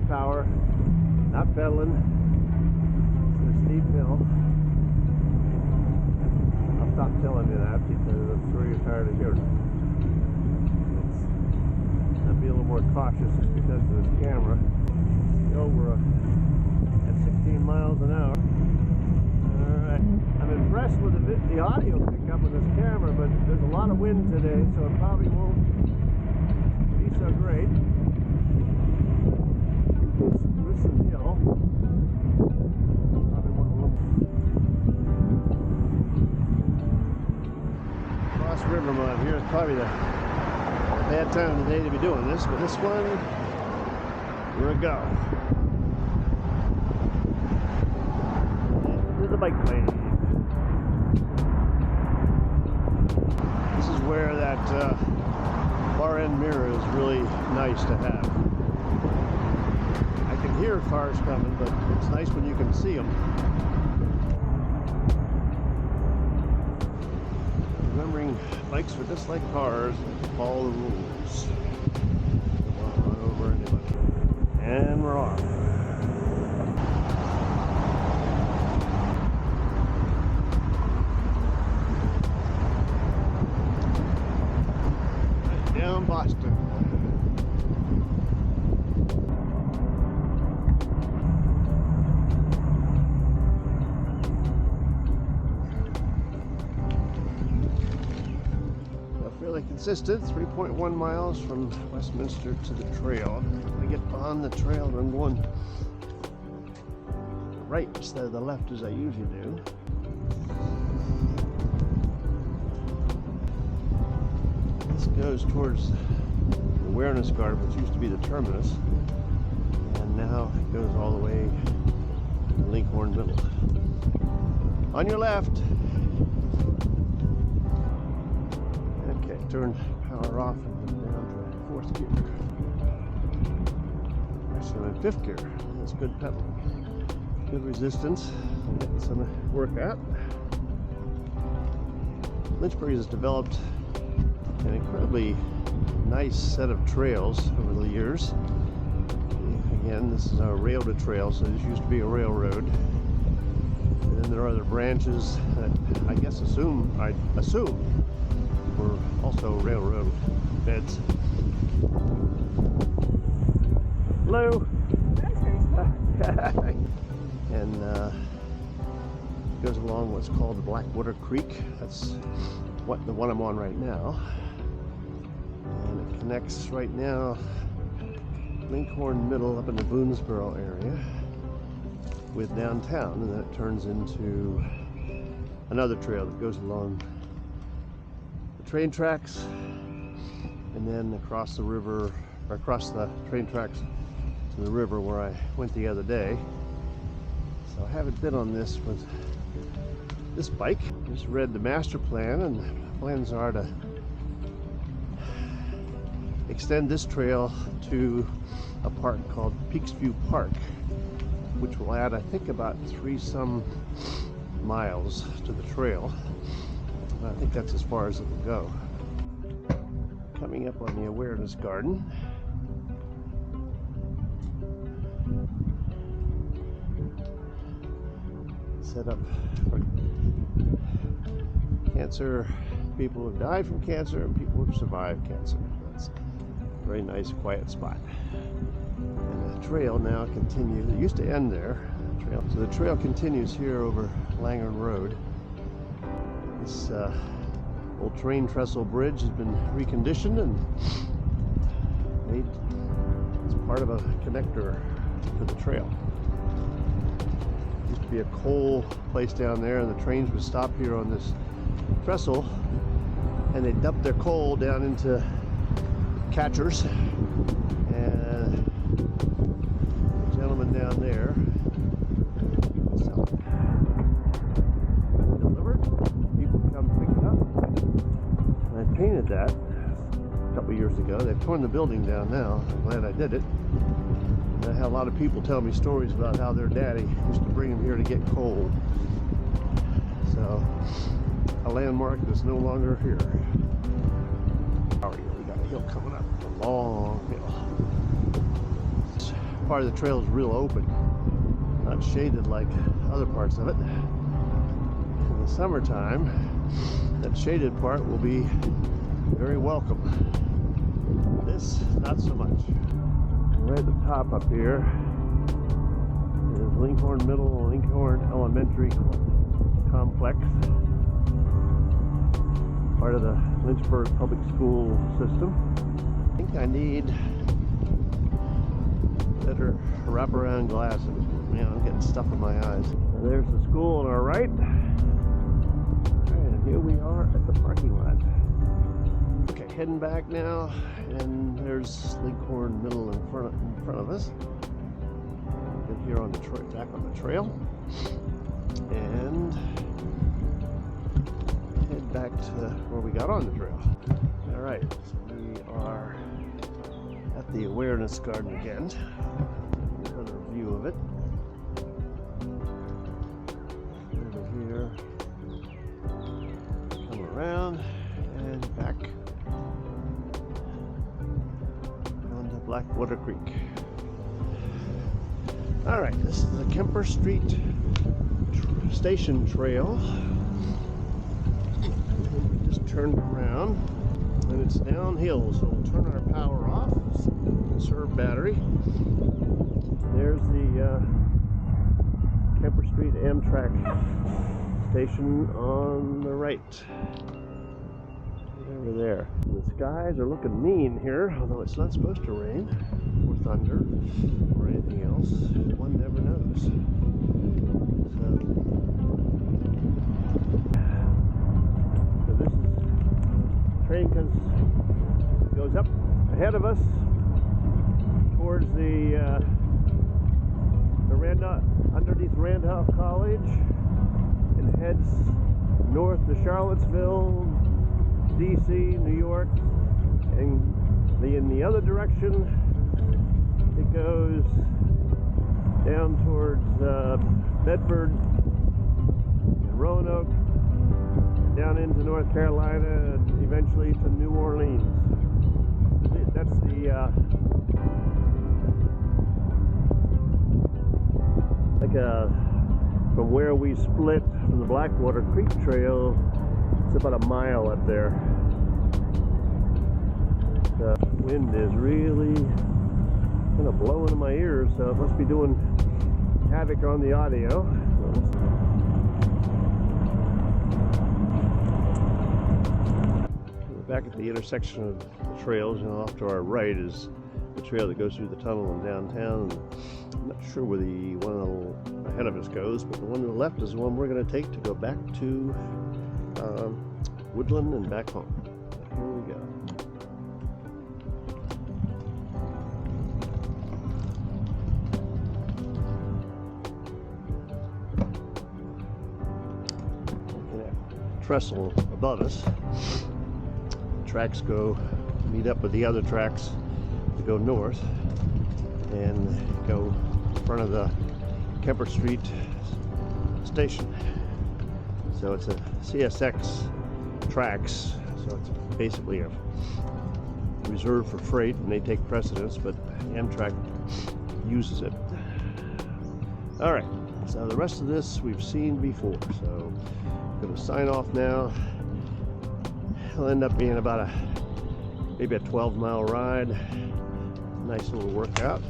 power, not pedaling. It's a steep hill. I'll stop telling you that because I'm sure you're tired of hearing it. I'll be a little more cautious just because of this camera. We're at 16 miles an hour. Alright, I'm impressed with the audio pickup on this camera, but there's a lot of wind today, so it probably won't be so great. Listen hill. Probably want to look. Cross River mud. Here's probably the bad time of the day to be doing this, but this one, here we go. Into the bike lane. This is where that far end mirror is really nice to have. I can hear cars coming, but it's nice when you can see them. Remembering bikes are just like cars, follow the rules. Don't want to run over anybody. And we're off. Right down Boston. Fairly consistent, 3.1 miles from Westminster to the trail. When I get on the trail, I'm going right instead of the left as I usually do. This goes towards the Awareness Garden, which used to be the terminus, and now it goes all the way to Lincoln Middle. On your left. Turn power off and then down to 4th gear. Actually, I'm in 5th gear. That's good pedaling. Good resistance. I'm getting some work out. Lynchburg has developed an incredibly nice set of trails over the years. Again, this is our rail to trail, so this used to be a railroad. And then there are other branches that I guess I assume were also railroad beds. Hello. And goes along what's called the Blackwater Creek. That's the one I'm on right now. And it connects right now Lincoln Middle up in the Boonesboro area with downtown, and then it turns into another trail that goes along train tracks and then across the river, or across the train tracks to the river where I went the other day. So I haven't been on this with this bike. Just read the master plan, and the plans are to extend this trail to a park called Peaks View Park, which will add, I think, about 3-some miles to the trail. I think that's as far as it will go. Coming up on the Awareness Garden. Set up for cancer, people who died from cancer and people who survived cancer. That's a very nice, quiet spot. And the trail now continues. It used to end there. So the trail continues here over Langhorne Road. This old train trestle bridge has been reconditioned and made as part of a connector to the trail. It used to be a coal place down there, and the trains would stop here on this trestle, and they dump their coal down into catchers. And the gentleman down there painted that a couple years ago. They've torn the building down now. I'm glad I did it. And I had a lot of people tell me stories about how their daddy used to bring them here to get coal. So a landmark that's no longer here. We got a hill coming up, a long hill. part of the trail is real open, not shaded like other parts of it. In the summertime, that shaded part will be very welcome. This, not so much. Right at the top up here is Lincoln Middle, Lincoln Elementary Complex, part of the Lynchburg public school system. I think I need better wraparound glasses. Man, I'm getting stuff in my eyes. And there's the school on our right. And here we are at the parking lot. Okay, heading back now, and there's Lincoln Middle in front of us. Get here on the back on the trail, and head back to where we got on the trail. All right, so we are at the awareness garden again. Another view of it. Over here, come around and back onto Blackwater Creek. All right, this is the Kemper Street Station Trail. We just turned around, and it's downhill, so we'll turn our power off, conserve battery. There's the Kemper Street Amtrak station on the right. Over there. The skies are looking mean here, although it's not supposed to rain or thunder or anything else. One never knows. So this is train goes up ahead of us towards the underneath Randolph College, and heads north to Charlottesville, DC, New York, and in the other direction it goes down towards Bedford and Roanoke, down into North Carolina, and eventually to New Orleans. That's from where we split from the Blackwater Creek Trail, it's about a mile up there. The wind is really kind of blowing in my ears, so it must be doing havoc on the audio. We're back at the intersection of the trails, and off to our right is the trail that goes through the tunnel in downtown. I'm not sure where the one ahead of us goes, but the one to the left is the one we're going to take to go back to Woodland and back home. Here we go. Trestle above us. Tracks meet up with the other tracks to go north and go in front of the Kemper Street station. So it's a CSX tracks, so it's basically a reserved for freight, and they take precedence, but Amtrak uses it. All right, so the rest of this we've seen before, so I'm going to sign off now. It'll end up being about maybe a 12-mile ride. Nice little workout.